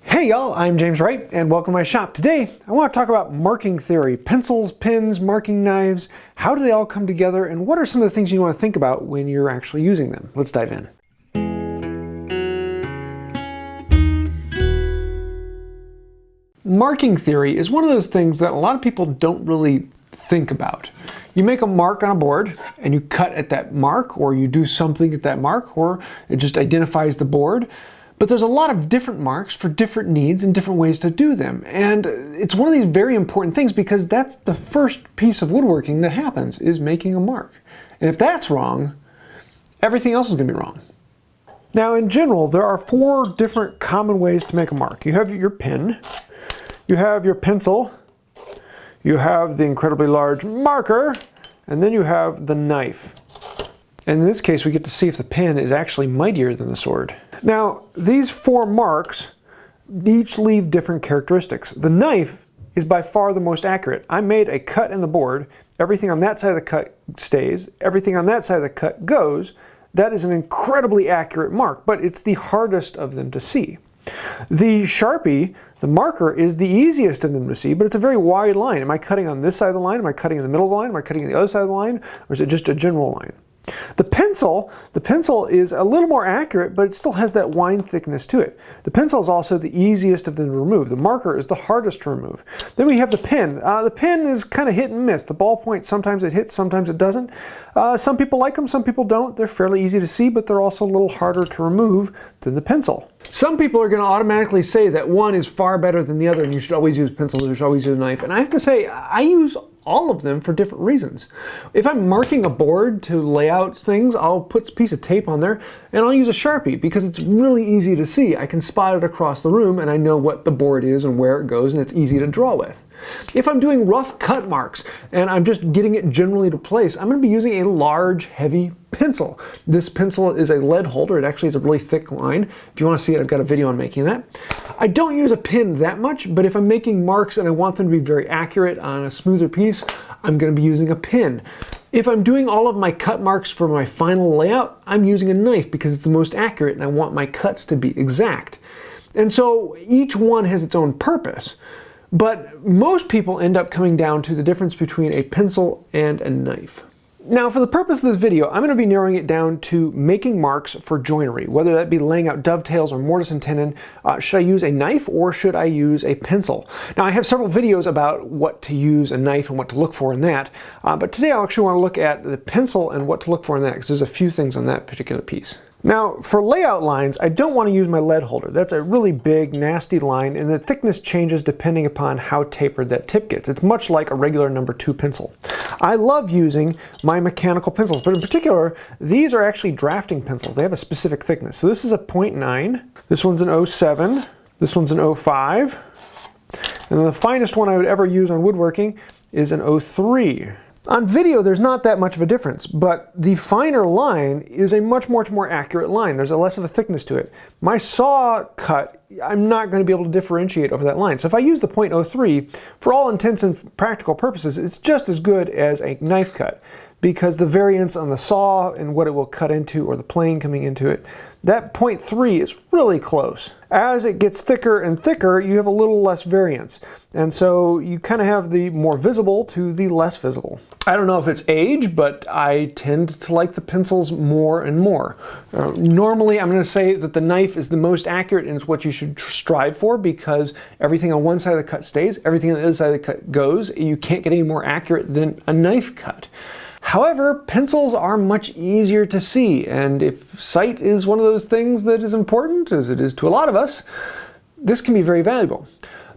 Hey y'all, I'm James Wright and welcome to my shop. Today I want to talk about marking theory. Pencils, pens, marking knives, how do they all come together and what are some of the things you want to think about when you're actually using them? Let's dive in. Marking theory is one of those things that a lot of people don't really think about. You make a mark on a board and you cut at that mark, or you do something at that mark, or it just identifies the board. But there's a lot of different marks for different needs and different ways to do them. And it's one of these very important things because that's the first piece of woodworking that happens, is making a mark. And if that's wrong, everything else is going to be wrong. Now in general, there are 4 different common ways to make a mark. You have your pen, you have your pencil, you have the incredibly large marker, and then you have the knife. And in this case, we get to see if the pen is actually mightier than the sword. Now, these 4 marks each leave different characteristics. The knife is by far the most accurate. I made a cut in the board. Everything on that side of the cut stays. Everything on that side of the cut goes. That is an incredibly accurate mark, but it's the hardest of them to see. The Sharpie, the marker, is the easiest of them to see, but it's a very wide line. Am I cutting on this side of the line? Am I cutting in the middle of the line? Am I cutting on the other side of the line? Or is it just a general line? The pencil is a little more accurate, but it still has that wine thickness to it. The pencil is also the easiest of them to remove. The marker is the hardest to remove. Then we have the pen. The pen is kind of hit and miss. The ballpoint, sometimes it hits, sometimes it doesn't. Some people like them, some people don't. They're fairly easy to see, but they're also a little harder to remove than the pencil. Some people are going to automatically say that one is far better than the other and you should always use pencils, you should always use a knife. And I have to say, I use all of them for different reasons. If I'm marking a board to lay out things, I'll put a piece of tape on there and I'll use a Sharpie because it's really easy to see. I can spot it across the room and I know what the board is and where it goes, and it's easy to draw with. If I'm doing rough cut marks and I'm just getting it generally to place, I'm going to be using a large, heavy pencil. This pencil is a lead holder. It actually is a really thick line. If you want to see it, I've got a video on making that. I don't use a pen that much, but if I'm making marks and I want them to be very accurate on a smoother piece, I'm going to be using a pen. If I'm doing all of my cut marks for my final layout, I'm using a knife because it's the most accurate and I want my cuts to be exact. And so each one has its own purpose. But most people end up coming down to the difference between a pencil and a knife. Now, for the purpose of this video, I'm going to be narrowing it down to making marks for joinery, whether that be laying out dovetails or mortise and tenon. Should I use a knife or should I use a pencil? Now, I have several videos about what to use a knife and what to look for in that, but today I actually want to look at the pencil and what to look for in that, because there's a few things on that particular piece. Now, for layout lines, I don't want to use my lead holder. That's a really big, nasty line, and the thickness changes depending upon how tapered that tip gets. It's much like a regular number 2 pencil. I love using my mechanical pencils, but in particular, these are actually drafting pencils. They have a specific thickness. So this is a 0.9, this one's an 0.7, this one's an 0.5, and then the finest one I would ever use on woodworking is an 0.3. On video, there's not that much of a difference, but the finer line is a much more accurate line. There's less of a thickness to it. My saw cut, I'm not going to be able to differentiate over that line. So if I use the 0.03, for all intents and practical purposes, it's just as good as a knife cut, because the variance on the saw and what it will cut into, or the plane coming into it, that 0.3 is really close. As it gets thicker and thicker, you have a little less variance. And so you kind of have the more visible to the less visible. I don't know if it's age, but I tend to like the pencils more and more. Normally, I'm going to say that the knife is the most accurate and it's what you should strive for, because everything on one side of the cut stays, everything on the other side of the cut goes. You can't get any more accurate than a knife cut. However, pencils are much easier to see, and if sight is one of those things that is important, as it is to a lot of us, this can be very valuable.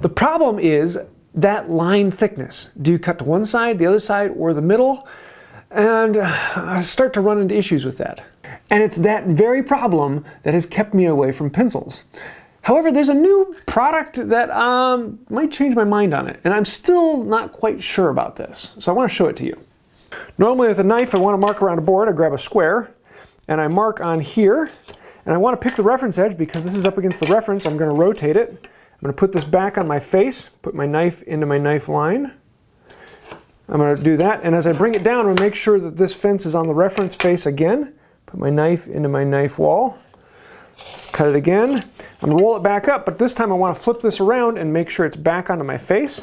The problem is that line thickness. Do you cut to one side, the other side, or the middle? And I start to run into issues with that. And it's that very problem that has kept me away from pencils. However, there's a new product that might change my mind on it, and I'm still not quite sure about this, so I want to show it to you. Normally with a knife, I want to mark around a board. I grab a square and I mark on here, and I want to pick the reference edge because this is up against the reference. I'm going to rotate it. I'm going to put this back on my face, put my knife into my knife line. I'm going to do that, and as I bring it down, I'm going to make sure that this fence is on the reference face again. Put my knife into my knife wall. Let's cut it again. I'm gonna roll it back up, but this time I wanna flip this around and make sure it's back onto my face.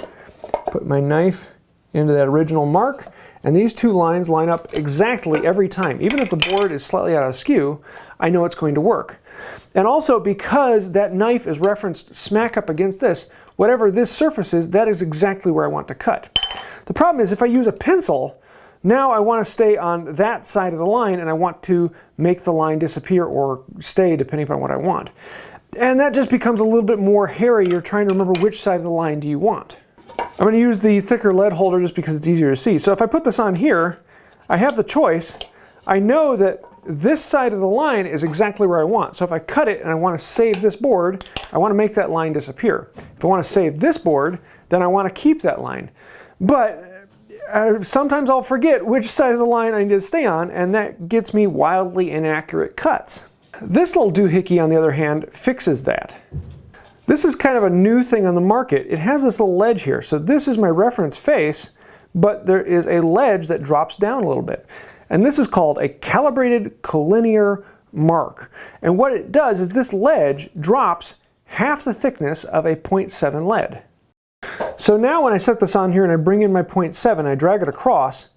Put my knife into that original mark, and these two lines line up exactly every time. Even if the board is slightly out of skew, I know it's going to work. And also, because that knife is referenced smack up against this, whatever this surface is, that is exactly where I want to cut. The problem is if I use a pencil, now I want to stay on that side of the line and I want to make the line disappear or stay depending upon what I want. And that just becomes a little bit more hairy. You're trying to remember which side of the line do you want. I'm going to use the thicker lead holder just because it's easier to see. So if I put this on here, I have the choice. I know that this side of the line is exactly where I want. So if I cut it and I want to save this board, I want to make that line disappear. If I want to save this board, then I want to keep that line. But sometimes I'll forget which side of the line I need to stay on, and that gets me wildly inaccurate cuts. This little doohickey, on the other hand, fixes that. This is kind of a new thing on the market. It has this little ledge here. So this is my reference face, but there is a ledge that drops down a little bit. And this is called a calibrated collinear mark. And what it does is this ledge drops half the thickness of a 0.7 lead. So now when I set this on here and I bring in my 0.7, I drag it across,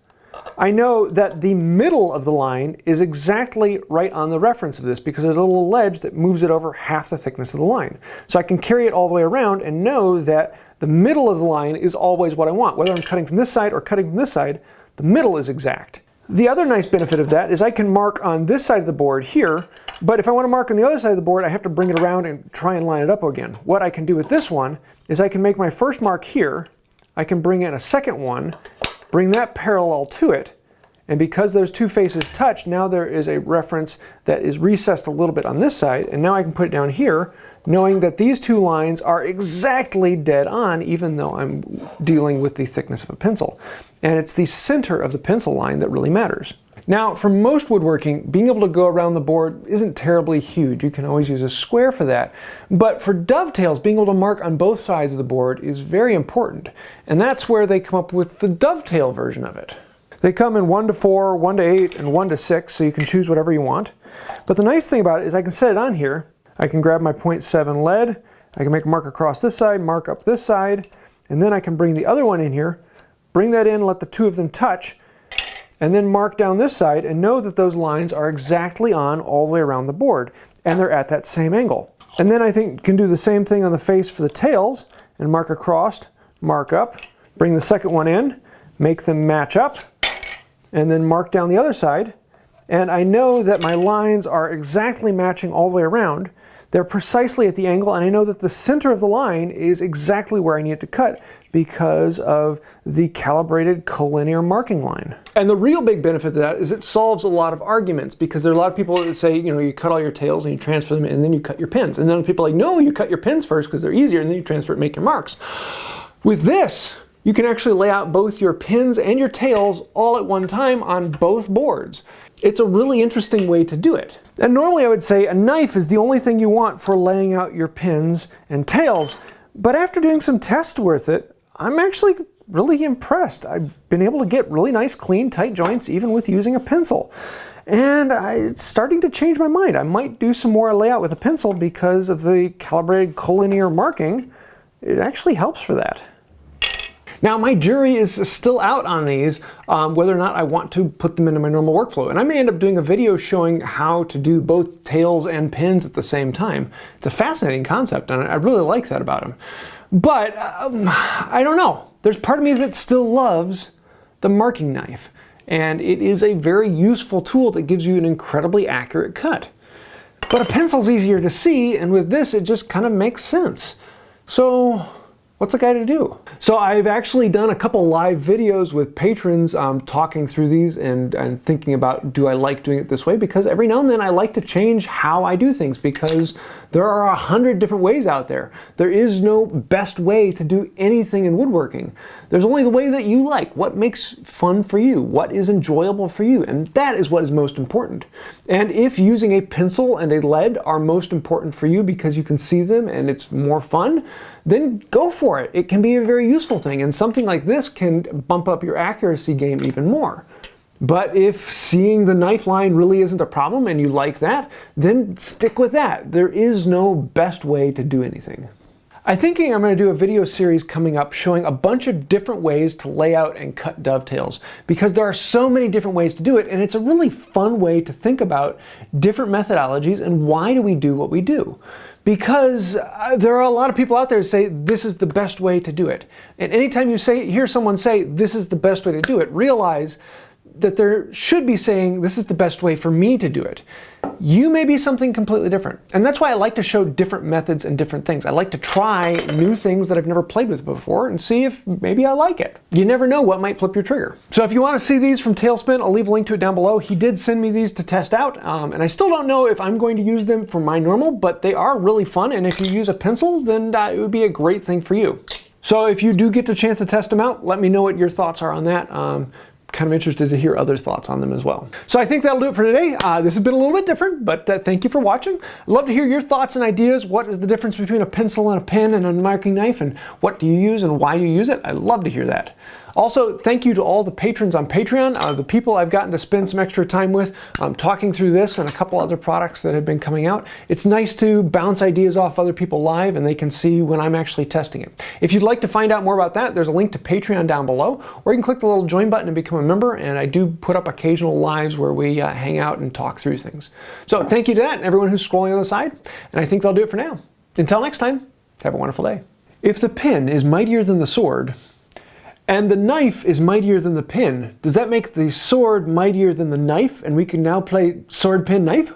I know that the middle of the line is exactly right on the reference of this because there's a little ledge that moves it over half the thickness of the line. So I can carry it all the way around and know that the middle of the line is always what I want. Whether I'm cutting from this side or cutting from this side, the middle is exact. The other nice benefit of that is I can mark on this side of the board here, but if I want to mark on the other side of the board, I have to bring it around and try and line it up again. What I can do with this one is I can make my first mark here, I can bring in a second one, bring that parallel to it, and because those two faces touch, now there is a reference that is recessed a little bit on this side, and now I can put it down here, knowing that these two lines are exactly dead on, even though I'm dealing with the thickness of a pencil. And it's the center of the pencil line that really matters. Now, for most woodworking, being able to go around the board isn't terribly huge. You can always use a square for that. But for dovetails, being able to mark on both sides of the board is very important. And that's where they come up with the dovetail version of it. They come in 1 to 4, 1 to 8, and 1 to 6, so you can choose whatever you want. But the nice thing about it is I can set it on here. I can grab my 0.7 lead, I can make a mark across this side, mark up this side, and then I can bring the other one in here, bring that in, let the two of them touch, and then mark down this side and know that those lines are exactly on all the way around the board, and they're at that same angle. And then I think can do the same thing on the face for the tails, and mark across, mark up, bring the second one in, make them match up, and then mark down the other side, and I know that my lines are exactly matching all the way around. They're precisely at the angle, and I know that the center of the line is exactly where I need it to cut because of the calibrated collinear marking line. And the real big benefit of that is it solves a lot of arguments, because there are a lot of people that say, you know, you cut all your tails and you transfer them and then you cut your pins. And then people are like, no, you cut your pins first because they're easier and then you transfer it and make your marks. With this, you can actually lay out both your pins and your tails all at one time on both boards. It's a really interesting way to do it. And normally I would say a knife is the only thing you want for laying out your pins and tails, but after doing some tests with it, I'm actually really impressed. I've been able to get really nice, clean, tight joints even with using a pencil. And it's starting to change my mind. I might do some more layout with a pencil because of the calibrated collinear marking. It actually helps for that. Now, my jury is still out on these, whether or not I want to put them into my normal workflow. And I may end up doing a video showing how to do both tails and pins at the same time. It's a fascinating concept, and I really like that about them. But I don't know. There's part of me that still loves the marking knife. And it is a very useful tool that gives you an incredibly accurate cut. But a pencil's easier to see, and with this, it just kind of makes sense. So what's a guy to do? So I've actually done a couple live videos with patrons talking through these and thinking about, do I like doing it this way? Because every now and then I like to change how I do things, because there are 100 different ways out there. There is no best way to do anything in woodworking. There's only the way that you like, what makes fun for you, what is enjoyable for you, and that is what is most important. And if using a pencil and a lead are most important for you because you can see them and it's more fun, then go for it. It can be a very useful thing, and something like this can bump up your accuracy game even more. But if seeing the knife line really isn't a problem and you like that, then stick with that. There is no best way to do anything. I'm thinking I'm going to do a video series coming up showing a bunch of different ways to lay out and cut dovetails, because there are so many different ways to do it, and it's a really fun way to think about different methodologies and why do we do what we do. Because there are a lot of people out there who say this is the best way to do it. And anytime you hear someone say this is the best way to do it, realize that there should be saying this is the best way for me to do it. You may be something completely different. And that's why I like to show different methods and different things. I like to try new things that I've never played with before and see if maybe I like it. You never know what might flip your trigger. So if you want to see these from Tailspin, I'll leave a link to it down below. He did send me these to test out, and I still don't know if I'm going to use them for my normal, but they are really fun, and if you use a pencil, then it would be a great thing for you. So if you do get the chance to test them out, let me know what your thoughts are on that. Kind of interested to hear others' thoughts on them as well. So I think that'll do it for today. This has been a little bit different, but thank you for watching. I'd love to hear your thoughts and ideas. What is the difference between a pencil and a pen and a marking knife, and what do you use and why do you use it? I'd love to hear that. Also, thank you to all the patrons on Patreon, the people I've gotten to spend some extra time with, talking through this and a couple other products that have been coming out. It's nice to bounce ideas off other people live and they can see when I'm actually testing it. If you'd like to find out more about that, there's a link to Patreon down below, or you can click the little join button and become a member, and I do put up occasional lives where we hang out and talk through things. So thank you to that and everyone who's scrolling on the side, and I think that'll do it for now. Until next time, have a wonderful day. If the pen is mightier than the sword, and the knife is mightier than the pen, does that make the sword mightier than the knife, and we can now play sword, pen, knife?